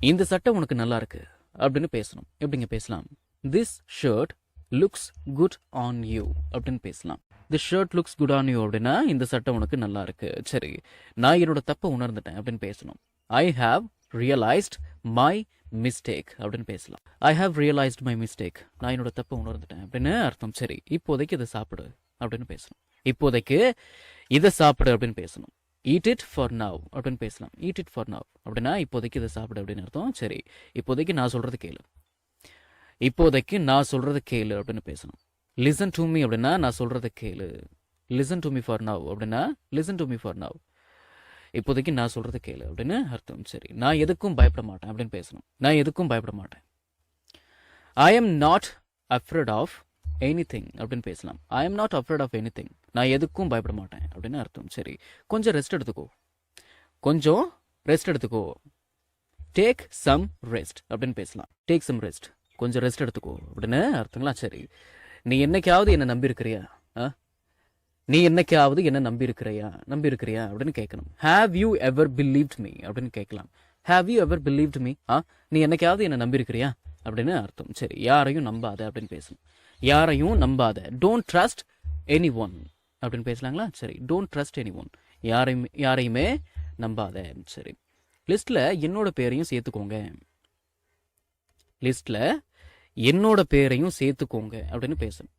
இந்த சட்டை உனக்கு நல்லா இருக்கு அப்படின்னு பேசணும். எப்படிங்க பேசலாம்? This shirt looks good on you அப்படின்னு பேசலாம். This shirt looks good on you அப்படின்னா இந்த சட்டை உனக்கு நல்லா இருக்கு. சரி, நான் என்னோட தப்பை உணர்ந்துட்டேன் அப்படின்னு பேசணும். I have realised my mistake அப்படின்னு பேசலாம். I have realised my mistake, நான் என்னோட தப்பை உணர்ந்துட்டேன் அப்படின்னு அர்த்தம். சரி, இப்போதைக்கு இதை சாப்பிடு அப்படின்னு பேசணும். இப்போதைக்கு இதை சாப்பிடு அப்படின்னு பேசணும். ஈட் இட் ஃபார் நவ் அப்படின்னு பேசலாம். ஈட் இட் ஃபார் நவ் அப்படின்னா இப்போதைக்கு இதை சாப்பிடு அப்படின்னு அர்த்தம். சரி, இப்போதைக்கு நான் சொல்றது கேளு. இப்போதைக்கு நான் சொல்றது கேளு அப்படின்னு பேசணும். லிசன் டு மீ அப்படின்னா நான் சொல்றது கேளு. Listen to me for now அப்படின்னா listen to me for now, இப்போதைக்கு நான் சொல்றது கேளு அப்படின்னு அர்த்தம். சரி, நான் எதுக்கும் பயப்பட மாட்டேன் அப்படின்னு பேசணும். நான் எதுக்கும் பயப்பட மாட்டேன். I am not afraid of anything அப்படின்னு பேசலாம். I am not afraid of anything, நான் எதுக்கும் பயப்பட மாட்டேன் அப்படின்னு அர்த்தம். சரி, கொஞ்சம் ரெஸ்ட் எடுத்துக்கோ. கொஞ்சம் ரெஸ்ட் எடுத்துக்கோ. டேக் சம் ரெஸ்ட் அப்படின்னு பேசலாம். டேக் சம் ரெஸ்ட், கொஞ்சம் ரெஸ்ட் எடுத்துக்கோ அப்படின்னு அர்த்தங்களா? சரி, நீ என்னைக்காவது என்ன நம்பி இருக்கிறியா? நீ என்னைக்காவது என்ன நம்பி இருக்கிறியா அப்படின்னு கேட்கணும். Have you ever believed me அப்படின்னு கேட்கலாம். Have you ever believed me, நீ என்னைக்காவது என்ன நம்பி இருக்கிறியா அப்படின்னு அர்த்தம். சரி, யாரையும் நம்பாத அப்படின்னு பேசணும். யாரையும் நம்பாத. டோன்ட் ட்ரஸ்ட் எனி ஒன் அப்படின்னு பேசலாங்களா? சரி, டோன்ட் ட்ரஸ்ட் எனி ஒன், யாரையுமே நம்பாத. சரி, லிஸ்ட்ல என்னோட பேரையும் சேர்த்துக்கோங்க. லிஸ்ட்ல என்னோட பேரையும் சேர்த்துக்கோங்க அப்படின்னு பேசணும்.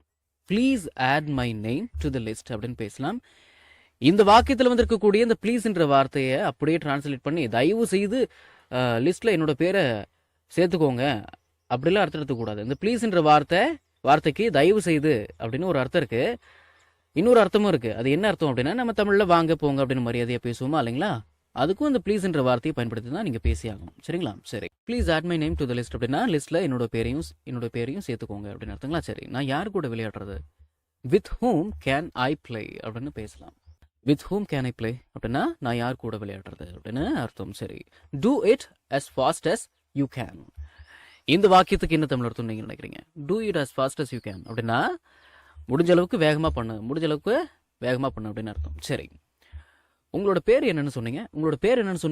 Please add my name to the list அப்படின்னு பேசலாம். இந்த வாக்கியத்தில் வந்திருக்கக்கூடிய இந்த ப்ளீஸ் என்ற வார்த்தையை அப்படியே டிரான்ஸ்லேட் பண்ணி தயவு செய்து லிஸ்ட்ல என்னோட பேரை சேர்த்துக்கோங்க அப்படிலாம் அர்த்தம் எடுத்துக்கூடாது. இந்த ப்ளீஸ் என்ற வார்த்தைக்கு தயவு செய்து அப்படின்னு ஒரு அர்த்தம் இருக்கு. இன்னொரு அர்த்தமும் இருக்கு. அது என்ன அர்த்தம் அப்படின்னா, நம்ம தமிழ்ல வாங்க போங்க அப்படின்னு மரியாதையா பேசுவோமா இல்லைங்களா? அதுக்கும் இந்த ப்ளீஸ் என்ற வார்த்தையை பயன்படுத்தி தான் நீங்க பேசி ஆகணும். சரிங்களா? சரி, please add my name to the list அப்படின்னா லிஸ்ட்ல என்னோட பேரையும் சேர்த்துக்கோங்க அப்படின்னு அர்த்தங்களா? சரி, நான் யார் கூட விளையாடுறது? With whom can I play அப்படின்னு பேசலாம். With whom can I play அப்படின்னா நான் யார் கூட விளையாடுறது அப்படின்னு அர்த்தம். சரி, do it as fast as you can. இந்த வாக்கியத்துக்கு என்ன தமிழ் அர்த்தம் நீங்க நினைக்கிறீங்க? Do it as fast as you can அப்படின்னா முடிஞ்ச அளவுக்கு வேகமா பண்ணு அப்படின்னு அர்த்தம். சரி, உங்களோட பேர் என்னன்னு சொன்னீங்க? உங்க பேர் என்னன்னு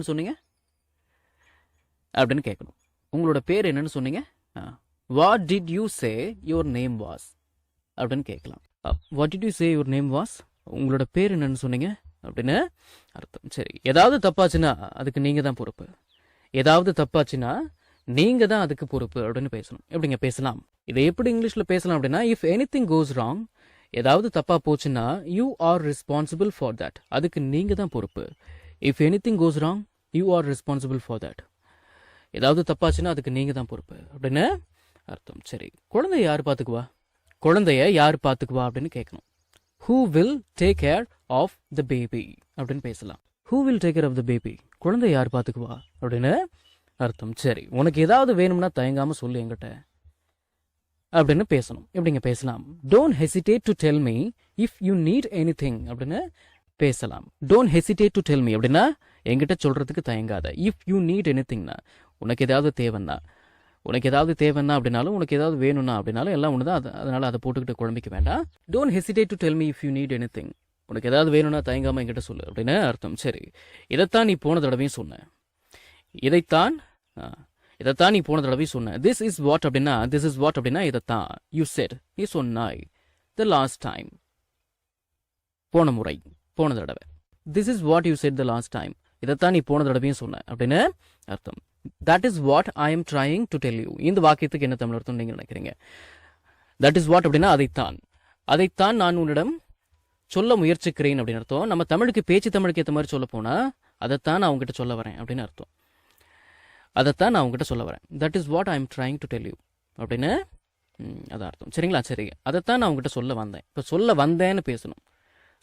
சொன்னீங்க அப்படின்னு கேட்கணும். உங்களோட பேர் என்னன்னு சொன்னீங்க? What did you say your name was அப்படின்னு கேட்கலாம். What did you say your name was, உங்களோட பேர் என்னன்னு சொன்னீங்க அப்படின்னு அர்த்தம். சரி, ஏதாவது தப்பாச்சுன்னா அதுக்கு நீங்க தான் பொறுப்பு. ஏதாவது தப்பாச்சுன்னா நீங்க தான் அதுக்கு பொறுப்பு அப்படின்னு பேசணும். எப்படிங்க பேசலாம்? இதை எப்படி இங்கிலீஷ்ல பேசலாம் அப்படின்னா, இஃப் எனிதிங் கோஸ் ராங், ஏதாவது தப்பா போச்சுன்னா you are responsible for that, அதுக்கு நீங்க தான் பொறுப்பு. If anything cos wrong you are responsible for that, ஏதாவது தப்பாச்சுன்னா அதுக்கு நீங்க தான் பொறுப்பு அப்படின்னு அர்த்தம். சரி, குழந்தைய யார் பார்த்துக்குவா அப்படின்னு கேட்கணும். Who will take care of the baby அப்படின்னு பேசலாம். Who will take care of the baby, குழந்தைய யார் பார்த்துக்குவா அப்படின்னு அர்த்தம். சரி, உனக்கு ஏதாவது வேணும்னா தயங்காம சொல்லு என்கிட்ட அப்படின்னு பேசணும். எப்படிங்க பேசலாம்? Don't hesitate to tell me if you need anything அப்படின்னு பேசலாம். Don't hesitate to tell me அப்படின்னா என்கிட்ட சொல்றதுக்கு தயங்காத. இஃப் யூ நீட் எனிதிங்னா உனக்கு ஏதாவது தேவைன்னா அப்படின்னாலும் உனக்கு ஏதாவது வேணும்னா அப்படின்னாலும் எல்லாம் ஒன்று தான். அதனால அதை போட்டுக்கிட்டு குழம்பிக்க வேண்டாம். Don't hesitate to tell me if you need anything, உனக்கு ஏதாவது வேணும்னா தயங்காம என்கிட்ட சொல்லு அப்படின்னு அர்த்தம். சரி, இதைத்தான் நீ போன தடவையும் சொன்ன. இதைத்தான் நீ போன தடவை சொன்ன. திஸ் இஸ் வாட் அப்படின்னா இதைத்தான். யூ செட், நீ சொன்னாய். த லாஸ்ட் டைம், போன தடவை. This is what you said the last time, இதைத்தான் நீ போன தடவையும் சொன்ன அப்படின்னு அர்த்தம். That is what I am trying to tell you. இந்த வாக்கியத்துக்கு என்ன தமிழ் அர்த்தம் நீங்க நினைக்கிறீங்க? தட் இஸ் வாட் அப்படின்னா அதைத்தான் நான் உன்னிடம் சொல்ல முயற்சிக்கிறேன் அப்படின்னு அர்த்தம். நம்ம பேச்சு தமிழுக்கு ஏற்ற மாதிரி சொல்ல போனா அதைத்தான் நான் உங்ககிட்ட சொல்ல வரேன் அப்படின்னு அர்த்தம். That is what I am trying to tell you அப்படின்னு அதான் அர்த்தம். சரிங்களா? சரி, அதைத்தான் நான் உங்ககிட்ட சொல்ல வந்தேன். இப்போ சொல்ல வந்தேன்னு பேசணும்.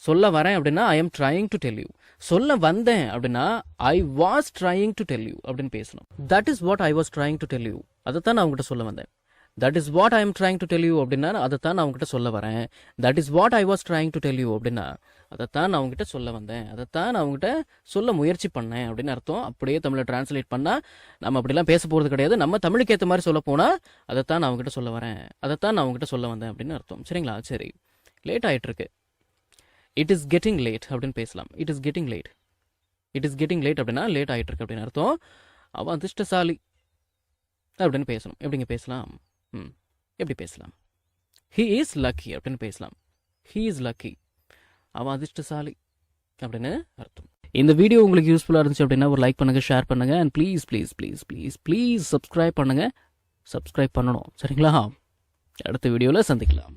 சொல்ல வரேன் அப்படின்னா I am trying to tell you. சொல்ல வந்தேன் அப்படின்னா I was trying to tell you அப்படின்னு பேசணும். That is what I was trying to tell you, அதைத்தான் நான் உங்ககிட்ட சொல்ல வந்தேன். That is what I am trying to tell you அப்படின்னா அதைத்தான் நான் உங்ககிட்ட சொல்ல வரேன். That is what I was trying to tell you அப்படின்னா அதைத்தான் நான் உங்ககிட்ட சொல்ல வந்தேன், அதைத்தான் நான் உங்ககிட்ட சொல்ல முயற்சி பண்ணேன் அப்படின்னு அர்த்தம். அப்படியே தமிழை டிரான்ஸ்லேட் பண்ணா நம்ம அப்படிலாம் பேச போறது கிடையாது. நம்ம தமிழுக்கு ஏற்ற மாதிரி சொல்ல போனா அதைத்தான் நான் உங்ககிட்ட சொல்ல வரேன், அதைத்தான் நான் உங்ககிட்ட சொல்ல வந்தேன் அப்படின்னு அர்த்தம். சரிங்களா? சரி, லேட் ஆயிட்டு இருக்கு. இட் இஸ் கெட்டிங் லேட் அப்படின்னு பேசலாம். It is getting late, it is getting late அப்படின்னா லேட் ஆகிட்டு இருக்கு அப்படின்னு அர்த்தம். அவன் அதிர்ஷ்டசாலி அப்படின்னு பேசணும். எப்படிங்க பேசலாம்? எப்படி பேசலாம்? ஹீ இஸ் லக்கி அப்படின்னு பேசலாம். ஹீ இஸ் லக்கி, அவன் அதிர்ஷ்டசாலி அப்படின்னு அர்த்தம். இந்த வீடியோ உங்களுக்கு யூஸ்ஃபுல்லாக இருந்துச்சு அப்படின்னா ஒரு லைக் பண்ணுங்கள், ஷேர் பண்ணுங்கள், and please please please please please subscribe பண்ணுங்கள். சப்ஸ்கிரைப் பண்ணணும், சரிங்களா? அடுத்த வீடியோவில் சந்திக்கலாம்.